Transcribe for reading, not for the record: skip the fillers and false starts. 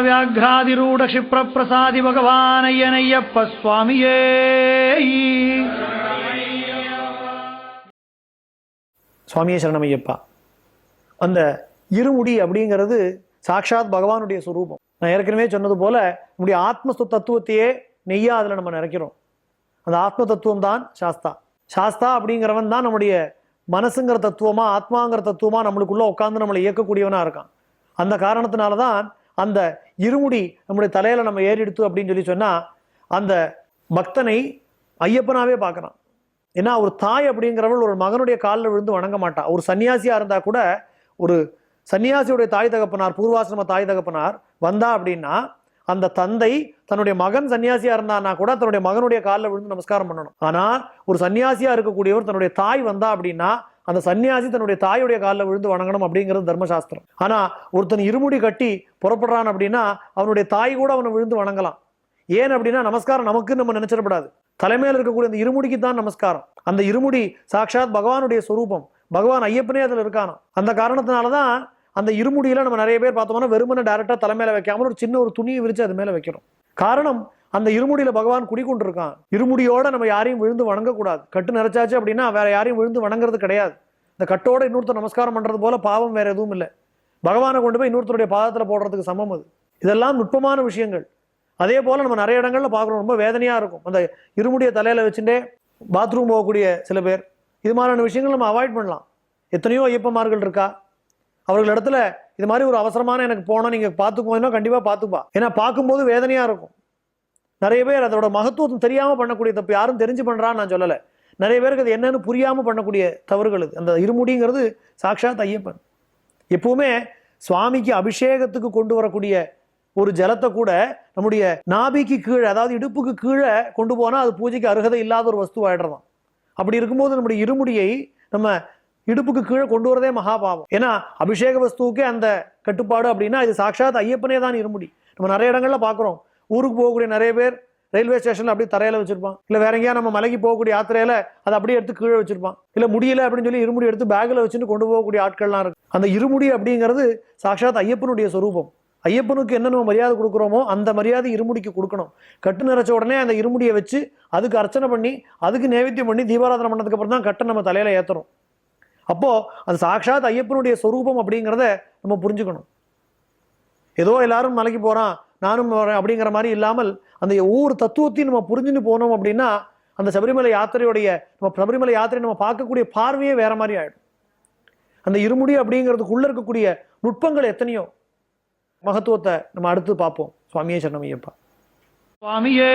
व्याघ्रादिरूढ क्षिप्र प्रसादि भगवानय्यनय्यप्प स्वामिये சுவாமியே சரணமையப்பா. அந்த இருமுடி அப்படிங்கிறது சாட்சாத் பகவானுடைய சுரூபம். நான் ஏற்கனவே சொன்னது போல நம்முடைய ஆத்ம தத்துவத்தையே நெய்யா அதில் நம்ம நினைக்கிறோம். அந்த ஆத்ம தத்துவம் தான் சாஸ்தா. சாஸ்தா அப்படிங்கிறவன் தான் நம்முடைய மனசுங்கிற தத்துவமா ஆத்மாங்கிற தத்துவமா நம்மளுக்குள்ள உட்காந்து நம்மளை இயக்கக்கூடியவனா இருக்கான். அந்த காரணத்தினால தான் அந்த இருமுடி நம்முடைய தலையில நம்ம ஏறிடுத்து அப்படின்னு சொல்லி சொன்னா அந்த பக்தனை ஐயப்பனாவே பார்க்கறான். ஏன்னா ஒரு தாய் அப்படிங்கிறவள் ஒரு மகனுடைய காலில் விழுந்து வணங்க மாட்டா. ஒரு சன்னியாசியா இருந்தா கூட ஒரு சன்னியாசியுடைய தாய் தகப்பனார், பூர்வாசிரம தாய் தகப்பனார் வந்தா அப்படின்னா அந்த தந்தை தன்னுடைய மகன் சன்னியாசியா இருந்தான்னா கூட தன்னுடைய மகனுடைய காலில் விழுந்து நமஸ்காரம் பண்ணணும். ஆனால் ஒரு சன்னியாசியா இருக்கக்கூடியவர் தன்னுடைய தாய் வந்தா அப்படின்னா அந்த சன்னியாசி தன்னுடைய தாயுடைய காலில் விழுந்து வணங்கணும் அப்படிங்கிறது தர்மசாஸ்திரம். ஆனா ஒருத்தன் இருமுடி கட்டி புறப்படுறான் அப்படின்னா அவனுடைய தாய் கூட அவனை விழுந்து வணங்கலாம். ஏன் அப்படின்னா நமஸ்காரம் நமக்கு நம்ம நினைச்சிடப்படாது. தலைமையில் இருக்கக்கூடிய அந்த இருமுடிக்கு தான் நமஸ்காரம். அந்த இருமுடி சாட்சாத் பகவானுடைய சொரூபம். பகவான் ஐயப்பனே அதில் இருக்கானா. அந்த காரணத்தினாலதான் அந்த இருமுடியில நம்ம நிறைய பேர் பார்த்தோம்னா வெறுமனை டைரக்டா தலைமையில வைக்காம ஒரு சின்ன ஒரு துணியை விரிச்சு அது மேல வைக்கிறோம். காரணம் அந்த இருமுடியில பகவான் குடிக்கொண்டிருக்கான். இருமுடியோட நம்ம யாரையும் விழுந்து வணங்கக்கூடாது. கட்டு நிறைச்சாச்சு அப்படின்னா வேற யாரையும் விழுந்து வணங்குறது கிடையாது. இந்த கட்டோட இன்னொருத்தர் நமஸ்காரம் பண்றது போல பாவம் வேற எதுவும் இல்லை. பகவானை கொண்டு போய் இன்னொருத்தருடைய பாதத்துல போடுறதுக்கு சமம் அது. இதெல்லாம் நுட்பமான விஷயங்கள். அதே போல நம்ம நிறைய இடங்கள்ல பார்க்குறோம். ரொம்ப வேதனையா இருக்கும். அந்த இருமுடிய தலையில வச்சுட்டே பாத்ரூம் போகக்கூடிய சில பேர். இது மாதிரியான விஷயங்கள் நம்ம அவாய்ட் பண்ணலாம். எத்தனையோ ஐயப்பமார்கள் இருக்கா. அவர்கள் இடத்துல இது மாதிரி ஒரு அவசரமான எனக்கு போனால் நீங்க பார்த்துக்கோன்னா கண்டிப்பா பார்த்துப்பா. ஏன்னா பார்க்கும்போது வேதனையா இருக்கும். நிறைய பேர் அதோட மகத்துவம் தெரியாம பண்ணக்கூடிய தப்பு. யாரும் தெரிஞ்சு பண்றான்னு நான் சொல்லலை. நிறைய பேருக்கு அது என்னன்னு புரியாம பண்ணக்கூடிய தவறுகள் இது. அந்த இருமுடிங்கிறது சாட்சாத் ஐயப்பன். எப்பவுமே சுவாமிக்கு அபிஷேகத்துக்கு கொண்டு வரக்கூடிய ஒரு ஜலத்தை கூட நம்முடைய நாபிக்கு கீழே, அதாவது இடுப்புக்கு கீழே கொண்டு போனா அது பூஜைக்கு அருகதை இல்லாத ஒரு வஸ்து ஆயிடுறதாம். அப்படி இருக்கும்போது நம்முடைய இருமுடியை நம்ம இடுப்புக்கு கீழே கொண்டு வரதே மகாபாவம். ஏன்னா அபிஷேக வஸ்துவுக்கே அந்த கட்டுப்பாடு அப்படின்னா இது சாட்சாத் ஐயப்பனே தான் இருமுடி. நம்ம நிறைய இடங்கள்ல பாக்குறோம். ஊருக்கு போகக்கூடிய நிறைய பேர் ரயில்வே ஸ்டேஷன்ல அப்படியே தரையில வச்சிருப்பான். இல்ல வேற எங்கேயா நம்ம மலைக்கு போகக்கூடிய யாத்திரையில அதை அப்படியே எடுத்து கீழே வச்சிருப்பான். இல்ல முடியல அப்படின்னு சொல்லி இருமுடி எடுத்து பேக்ல வச்சுட்டு கொண்டு போகக்கூடிய ஆட்கள்லாம் இருக்கு. அந்த இருமுடி அப்படிங்கிறது சாட்சாத் ஐயப்பனுடைய சொரூபம். ஐயப்பனுக்கு என்ன நம்ம மரியாதை கொடுக்குறோமோ அந்த மரியாதை இருமுடிக்கு கொடுக்கணும். கட்டு நிறைச்ச உடனே அந்த இருமுடியை வச்சு அதுக்கு அர்ச்சனை பண்ணி அதுக்கு நைவேத்தியம் பண்ணி தீபாராதனை பண்ணதுக்கு அப்புறம் தான் கட்டை நம்ம தலையில ஏத்துறோம். அப்போ அது சாட்சாத் ஐயப்பனுடைய சொரூபம் அப்படிங்கிறத நம்ம புரிஞ்சுக்கணும். ஏதோ எல்லாரும் மலைக்கு போறான் நானும் வரேன் அப்படிங்கிற மாதிரி இல்லாமல் அந்த ஒவ்வொரு தத்துவத்தையும் நம்ம புரிஞ்சுன்னு போனோம் அப்படின்னா அந்த சபரிமலை யாத்திரையுடைய சபரிமலை யாத்திரை நம்ம பார்க்கக்கூடிய பார்வையே வேற மாதிரி ஆயிடும். அந்த இருமுடி அப்படிங்கிறதுக்குள்ள இருக்கக்கூடிய நுட்பங்கள் எத்தனையோ மகத்துவத்தை நம்ம அடுத்து பார்ப்போம். சுவாமியே சரணமையப்பா. சுவாமியே